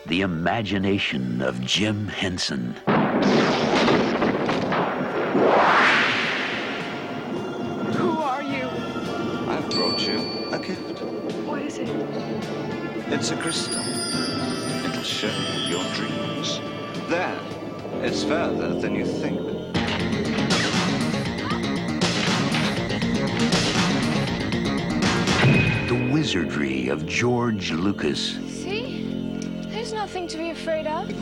the imagination of Jim Henson. Who are you? I've brought you a gift. What is it? It's a crystal. It'll show you your dreams. There. It's further than you think. The wizardry of George Lucas. See? There's nothing to be afraid of. She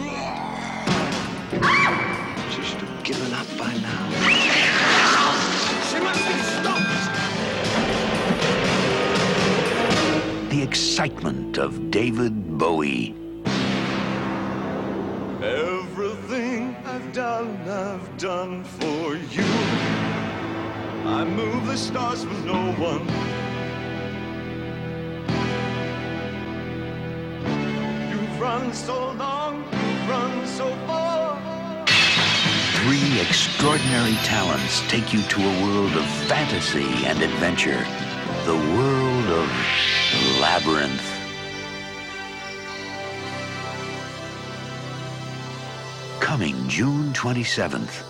should have given up by now. She must be stopped! The excitement of David Bowie. Everything I've done for you. I move the stars for no one. You've run so long, run so far. Three extraordinary talents take you to a world of fantasy and adventure. The world of Labyrinth. Coming June 27th.